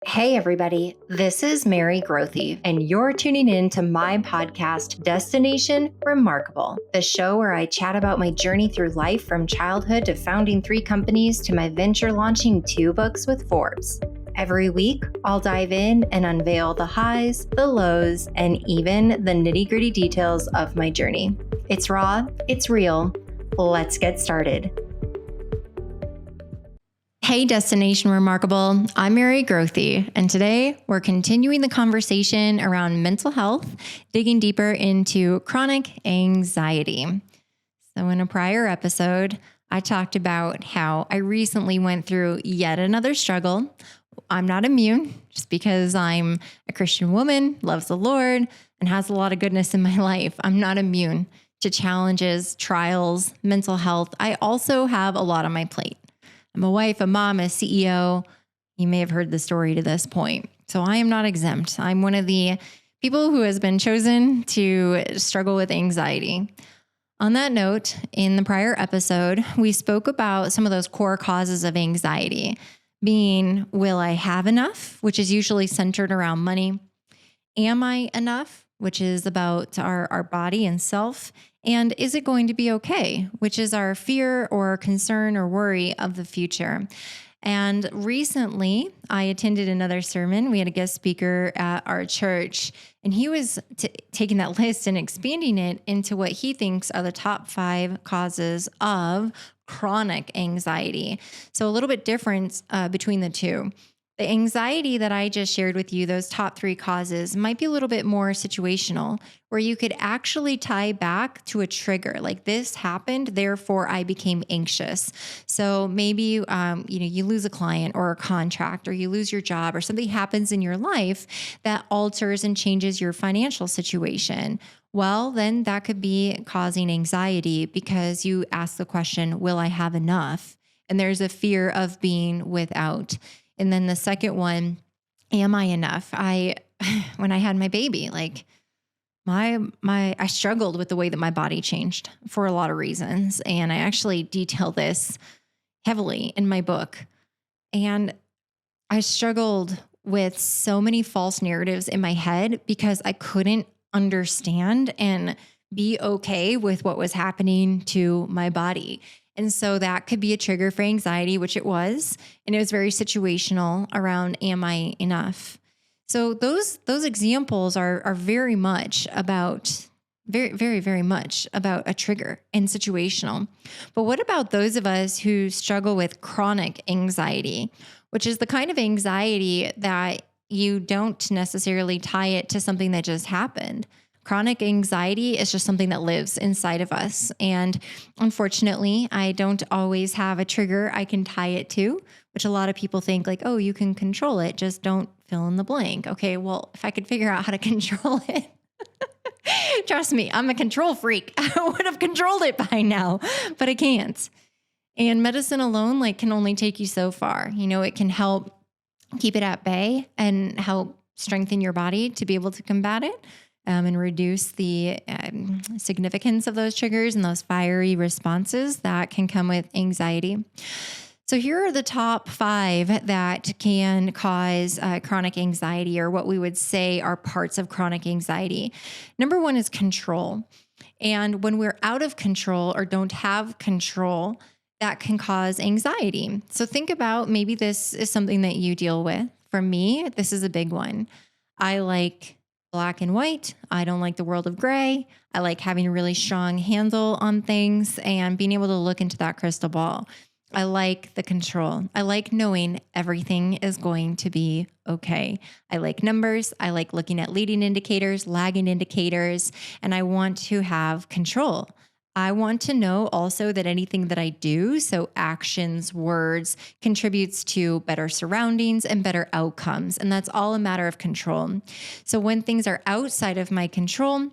Hey, everybody, this is Mary Grothe, and you're tuning in to my podcast, Destination Remarkable, the show where I chat about my journey through life from childhood to founding 3 companies to my venture launching 2 books with Forbes. Every week, I'll dive in and unveil the highs, the lows, and even the nitty-gritty details of my journey. It's raw, it's real. Let's get started. Hey, Destination Remarkable. I'm Mary Grothe, and today we're continuing the conversation around mental health, digging deeper into chronic anxiety. So in a prior episode, I talked about how I recently went through yet another struggle. I'm not immune just because I'm a Christian woman, loves the Lord, and has a lot of goodness in my life. I'm not immune to challenges, trials, mental health. I also have a lot on my plate. I'm a wife, a mom, a CEO. You may have heard the story to this point. So I am not exempt. I'm one of the people who has been chosen to struggle with anxiety. On that note, in the prior episode, we spoke about some of those core causes of anxiety, being, will I have enough, which is usually centered around money. Am I enough, which is about our body and self. And is it going to be okay, which is our fear or concern or worry of the future. And recently, I attended another sermon. We had a guest speaker at our church, and he was taking that list and expanding it into what he thinks are the top 5 causes of chronic anxiety. So a little bit different between the two. The anxiety that I just shared with you, those top 3 causes, might be a little bit more situational, where you could actually tie back to a trigger. Like, this happened, therefore I became anxious. So maybe you lose a client or a contract, or you lose your job, or something happens in your life that alters and changes your financial situation. Well, then that could be causing anxiety because you ask the question, will I have enough? And there's a fear of being without. And then the second one, am I enough? When I had my baby, like I struggled with the way that my body changed for a lot of reasons. And I actually detail this heavily in my book. And I struggled with so many false narratives in my head because I couldn't understand and be okay with what was happening to my body. And so that could be a trigger for anxiety, which it was. And it was very situational around, am I enough? So those examples are very much about, very, very, very much about a trigger and situational. But what about those of us who struggle with chronic anxiety, which is the kind of anxiety that you don't necessarily tie it to something that just happened? Chronic anxiety is just something that lives inside of us. And unfortunately, I don't always have a trigger I can tie it to, which a lot of people think like, oh, you can control it, just don't fill in the blank. Okay, well, if I could figure out how to control it, trust me, I'm a control freak. I would have controlled it by now, but I can't. And medicine alone, can only take you so far. It can help keep it at bay and help strengthen your body to be able to combat it. And reduce the significance of those triggers and those fiery responses that can come with anxiety. So here are the top 5 that can cause chronic anxiety, or what we would say are parts of chronic anxiety. Number 1 is control. And when we're out of control or don't have control, that can cause anxiety. So think about, maybe this is something that you deal with. For me, this is a big one. I like black and white. I don't like the world of gray. I like having a really strong handle on things and being able to look into that crystal ball. I like the control. I like knowing everything is going to be okay. I like numbers. I like looking at leading indicators, lagging indicators, and I want to have control. I want to know also that anything that I do, so actions, words, contributes to better surroundings and better outcomes. And that's all a matter of control. So when things are outside of my control,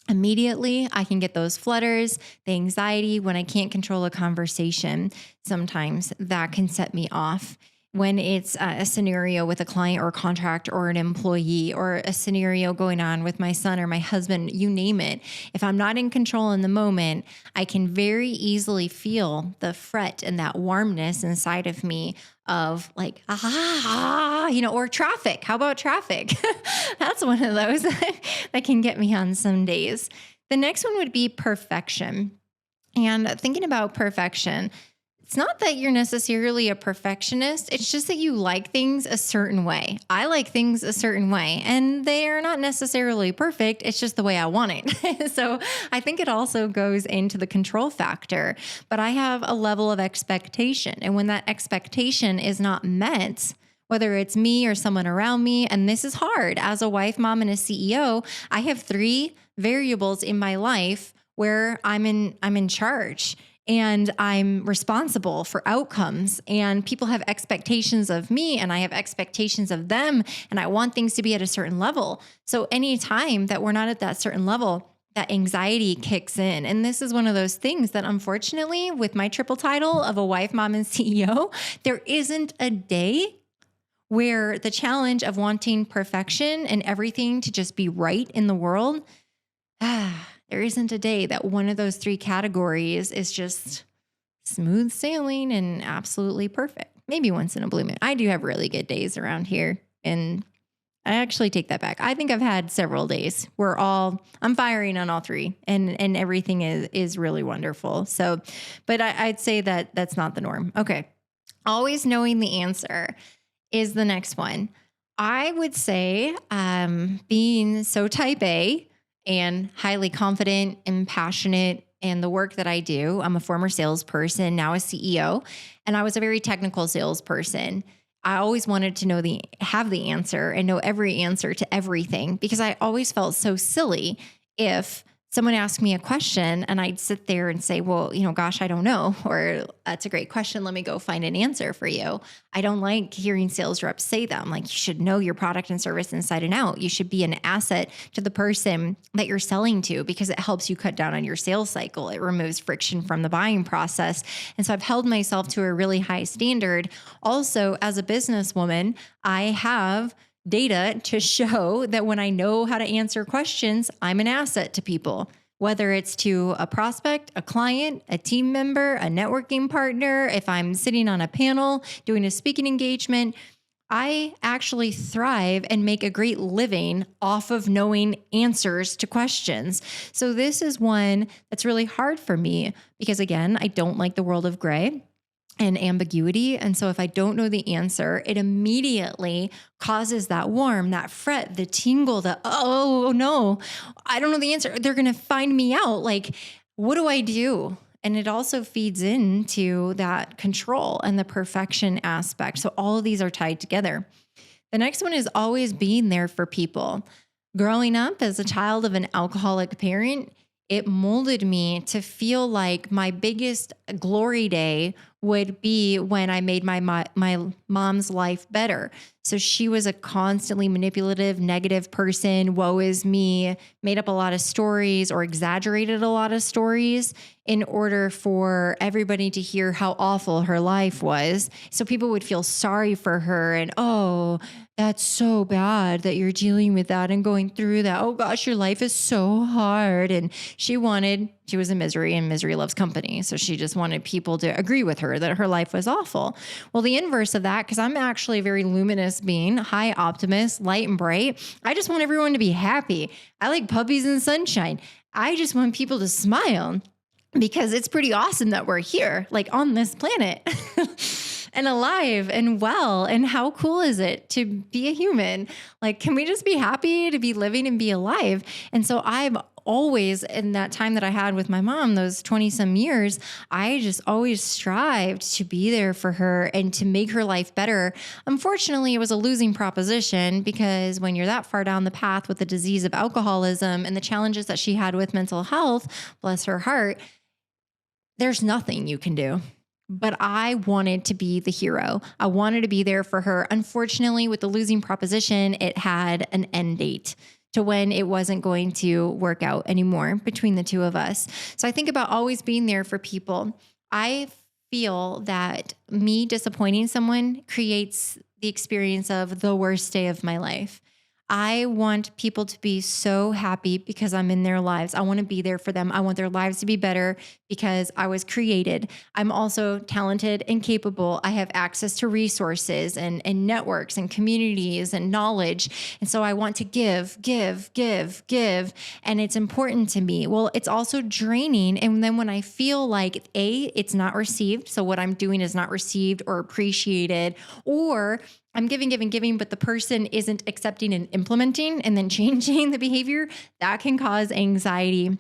immediately I can get those flutters, the anxiety when I can't control a conversation. Sometimes that can set me off. when it's a scenario with a client or a contract or an employee, or a scenario going on with my son or my husband, you name it. If I'm not in control in the moment, I can very easily feel the fret and that warmness inside of me of like, or traffic. How about traffic? That's one of those that can get me on some days. The next one would be perfection. And thinking about perfection, it's not that you're necessarily a perfectionist. It's just that you like things a certain way. I like things a certain way, and they are not necessarily perfect. It's just the way I want it. So I think it also goes into the control factor, but I have a level of expectation. And when that expectation is not met, whether it's me or someone around me, and this is hard as a wife, mom, and a CEO, I have 3 variables in my life where I'm in charge. And I'm responsible for outcomes, and people have expectations of me and I have expectations of them, and I want things to be at a certain level. So anytime that we're not at that certain level, that anxiety kicks in. And this is one of those things that, unfortunately, with my triple title of a wife, mom, and CEO, there isn't a day where the challenge of wanting perfection and everything to just be right in the world, there isn't a day that one of those 3 categories is just smooth sailing and absolutely perfect. Maybe once in a blue moon. I do have really good days around here. And I actually take that back. I think I've had several days where I'm firing on all 3, and everything is really wonderful. So, but I'd say that that's not the norm. Okay. Always knowing the answer is the next one. I would say being so type A and highly confident and passionate in the work that I do. I'm a former salesperson, now a CEO, and I was a very technical salesperson. I always wanted to have the answer and know every answer to everything, because I always felt so silly if someone asked me a question and I'd sit there and say, well, gosh, I don't know. Or that's a great question. Let me go find an answer for you. I don't like hearing sales reps say that. I'm like, you should know your product and service inside and out. You should be an asset to the person that you're selling to, because it helps you cut down on your sales cycle. It removes friction from the buying process. And so I've held myself to a really high standard. Also, as a businesswoman, I have data to show that when I know how to answer questions, I'm an asset to people, whether it's to a prospect, a client, a team member, a networking partner. If I'm sitting on a panel doing a speaking engagement, I actually thrive and make a great living off of knowing answers to questions. So this is one that's really hard for me because, again, I don't like the world of gray and ambiguity. And so if I don't know the answer, it immediately causes that warm, that fret, the tingle, oh no, I don't know the answer. They're going to find me out. Like, what do I do? And it also feeds into that control and the perfection aspect. So all of these are tied together. The next one is always being there for people. Growing up as a child of an alcoholic parent, it molded me to feel like my biggest glory day would be when I made my mom's life better. So she was a constantly manipulative, negative person. Woe is me, made up a lot of stories or exaggerated a lot of stories in order for everybody to hear how awful her life was. So people would feel sorry for her and, oh, that's so bad that you're dealing with that and going through that. Oh gosh, your life is so hard. And she was in misery, and misery loves company. So she just wanted people to agree with her that her life was awful. Well, the inverse of that, because I'm actually a very luminous being, high optimist, light and bright. I just want everyone to be happy. I like puppies and sunshine. I just want people to smile, because it's pretty awesome that we're here, like on this planet and alive and well. And how cool is it to be a human? Like, can we just be happy to be living and be alive? And so I've always, in that time that I had with my mom, those 20 some years, I just always strived to be there for her and to make her life better. Unfortunately, it was a losing proposition, because when you're that far down the path with the disease of alcoholism and the challenges that she had with mental health, bless her heart, there's nothing you can do. But I wanted to be the hero. I wanted to be there for her. Unfortunately, with the losing proposition, it had an end date to when it wasn't going to work out anymore between the two of us. So I think about always being there for people. I feel that me disappointing someone creates the experience of the worst day of my life. I want people to be so happy because I'm in their lives. I want to be there for them. I want their lives to be better because I was created. I'm also talented and capable. I have access to resources and networks and communities and knowledge. And so I want to give, give, give, give. And it's important to me. Well, it's also draining. And then when I feel like it's not received, so what I'm doing is not received or appreciated, or I'm giving, giving, giving, but the person isn't accepting and implementing and then changing the behavior, that can cause anxiety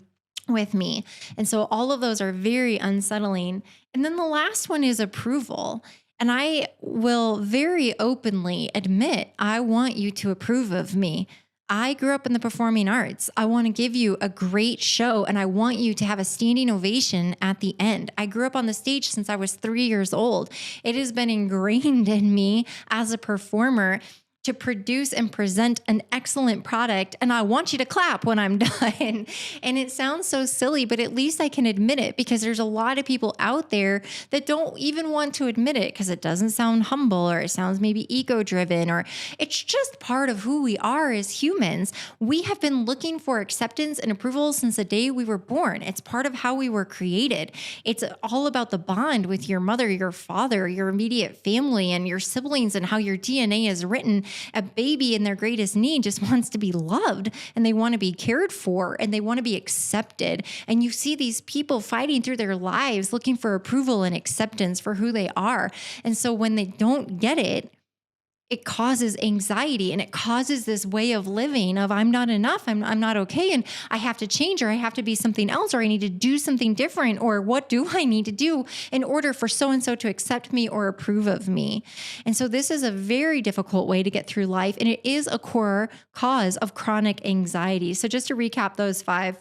with me. And so all of those are very unsettling. And then the last one is approval. And I will very openly admit, I want you to approve of me. I grew up in the performing arts. I want to give you a great show and I want you to have a standing ovation at the end. I grew up on the stage since I was 3 years old. It has been ingrained in me as a performer to produce and present an excellent product. And I want you to clap when I'm done. And it sounds so silly, but at least I can admit it because there's a lot of people out there that don't even want to admit it because it doesn't sound humble or it sounds maybe ego driven, or it's just part of who we are as humans. We have been looking for acceptance and approval since the day we were born. It's part of how we were created. It's all about the bond with your mother, your father, your immediate family, and your siblings and how your DNA is written. A baby in their greatest need just wants to be loved and they want to be cared for and they want to be accepted. And you see these people fighting through their lives looking for approval and acceptance for who they are. And so when they don't get it, it causes anxiety and it causes this way of living of I'm not enough, I'm not okay, and I have to change, or I have to be something else, or I need to do something different, or what do I need to do in order for so-and-so to accept me or approve of me? And so this is a very difficult way to get through life, and it is a core cause of chronic anxiety. So just to recap, those 5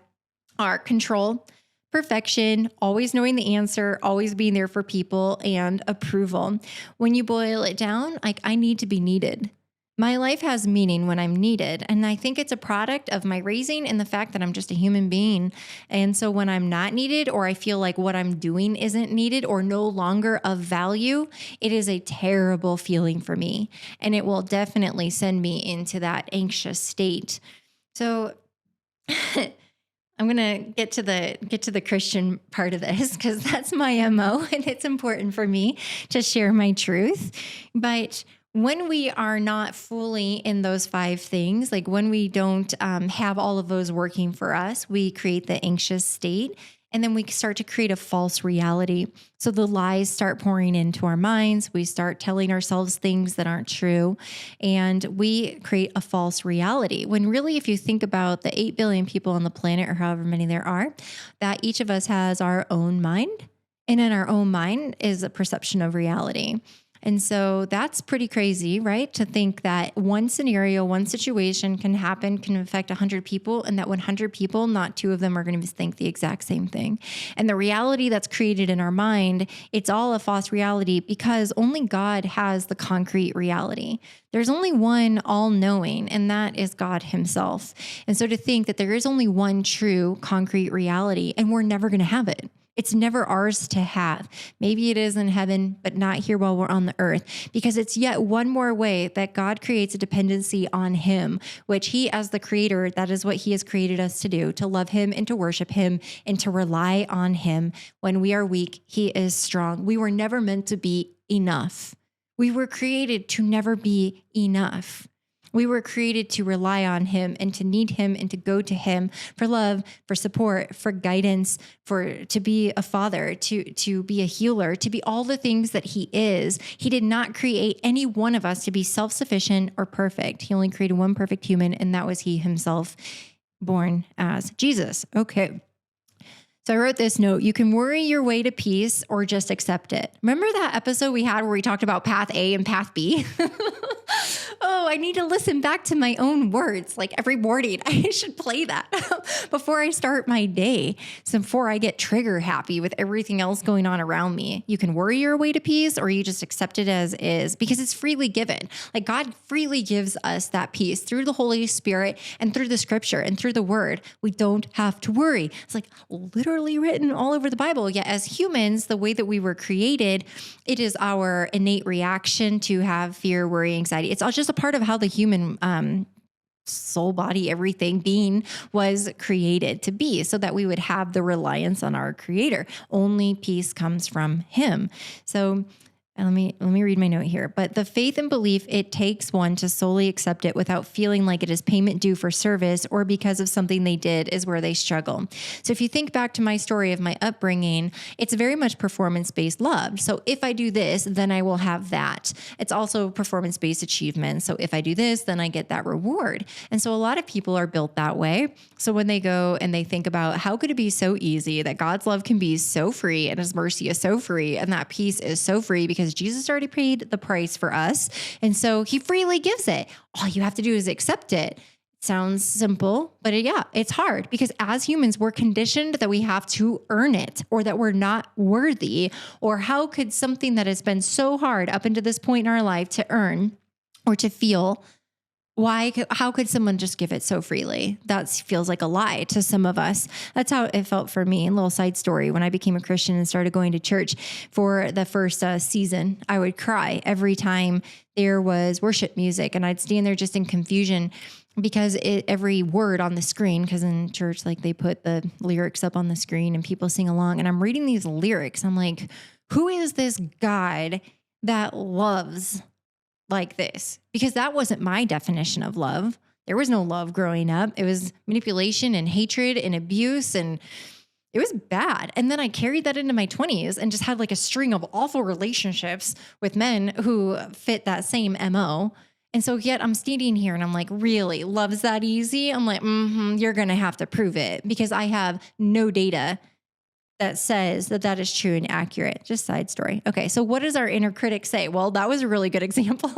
are control, perfection, always knowing the answer, always being there for people, and approval. When you boil it down, like I need to be needed. My life has meaning when I'm needed. And I think it's a product of my raising and the fact that I'm just a human being. And so when I'm not needed, or I feel like what I'm doing isn't needed or no longer of value, it is a terrible feeling for me. And it will definitely send me into that anxious state. So I'm going to get to the Christian part of this because that's my MO and it's important for me to share my truth. But when we are not fully in those 5 things, like when we don't have all of those working for us, we create the anxious state. And then we start to create a false reality. So the lies start pouring into our minds. We start telling ourselves things that aren't true. And we create a false reality. When really, if you think about the 8 billion people on the planet, or however many there are, that each of us has our own mind. And in our own mind is a perception of reality. And so that's pretty crazy, right? To think that one scenario, one situation can happen, can affect 100 people, and that 100 people, not 2 of them are going to think the exact same thing. And the reality that's created in our mind, it's all a false reality because only God has the concrete reality. There's only one all-knowing, and that is God himself. And so to think that there is only one true concrete reality, and we're never going to have it. It's never ours to have. Maybe it is in heaven, but not here while we're on the earth, because it's yet one more way that God creates a dependency on him, which he, as the creator, that is what he has created us to do, to love him and to worship him and to rely on him. When we are weak, he is strong. We were never meant to be enough. We were created to never be enough. We were created to rely on him and to need him and to go to him for love, for support, for guidance, to be a father, to be a healer, to be all the things that he is. He did not create any one of us to be self-sufficient or perfect. He only created one perfect human, and that was he himself, born as Jesus. Okay. So I wrote this note: you can worry your way to peace or just accept it. Remember that episode we had where we talked about path A and path B? Oh, I need to listen back to my own words. Like every morning, I should play that before I start my day. So before I get trigger happy with everything else going on around me, you can worry your way to peace or you just accept it as is because it's freely given. Like God freely gives us that peace through the Holy Spirit and through the scripture and through the word. We don't have to worry. It's like literally written all over the Bible. Yet as humans, the way that we were created, it is our innate reaction to have fear, worry, anxiety. It's all just a part of how the human soul, body, everything being was created to be so that we would have the reliance on our creator. Only peace comes from him. So and let me read my note here. But the faith and belief it takes one to solely accept it without feeling like it is payment due for service or because of something they did is where they struggle. So if you think back to my story of my upbringing, it's very much performance-based love. So if I do this, then I will have that. It's also performance-based achievement. So if I do this, then I get that reward. And so a lot of people are built that way. So when they go and they think about how could it be so easy that God's love can be so free and his mercy is so free and that peace is so free because Jesus already paid the price for us. And so he freely gives it. All you have to do is accept it. It sounds simple, but it's hard because as humans, we're conditioned that we have to earn it or that we're not worthy. Or how could something that has been so hard up until this point in our life to earn or to feel, how could someone just give it so freely? That feels like a lie to some of us. That's how it felt for me. A little side story. When I became a Christian and started going to church for the first season, I would cry every time there was worship music. And I'd stand there just in confusion because every word on the screen, because in church, like they put the lyrics up on the screen and people sing along. And I'm reading these lyrics. I'm like, who is this God that loves like this? Because that wasn't my definition of love. There was no love growing up. It was manipulation and hatred and abuse, and it was bad. And then I carried that into my 20s and just had like a string of awful relationships with men who fit that same MO. And so yet I'm standing here and I'm like, really? Love's that easy? I'm like, you're going to have to prove it because I have no data that says that that is true and accurate. Just side story. Okay, so what does our inner critic say? Well, that was a really good example.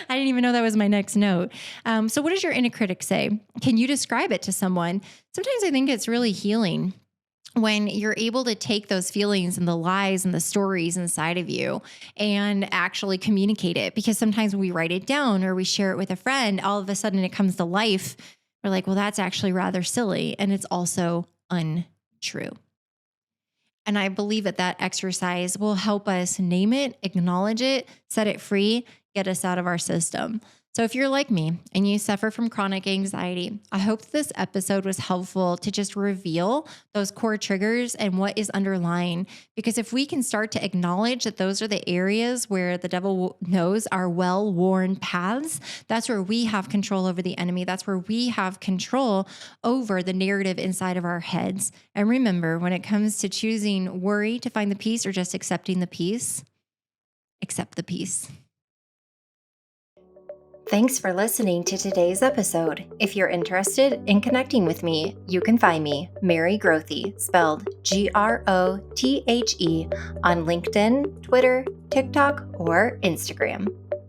I didn't even know that was my next note. So what does your inner critic say? Can you describe it to someone? Sometimes I think it's really healing when you're able to take those feelings and the lies and the stories inside of you and actually communicate it. Because sometimes when we write it down or we share it with a friend, all of a sudden it comes to life. We're like, well, that's actually rather silly. And it's also untrue. And I believe that that exercise will help us name it, acknowledge it, set it free, get us out of our system. So if you're like me and you suffer from chronic anxiety, I hope this episode was helpful to just reveal those core triggers and what is underlying. Because if we can start to acknowledge that those are the areas where the devil knows are well-worn paths, that's where we have control over the enemy. That's where we have control over the narrative inside of our heads. And remember, when it comes to choosing worry to find the peace or just accepting the peace, accept the peace. Thanks for listening to today's episode. If you're interested in connecting with me, you can find me, Mary Grothe, spelled Grothe, on LinkedIn, Twitter, TikTok, or Instagram.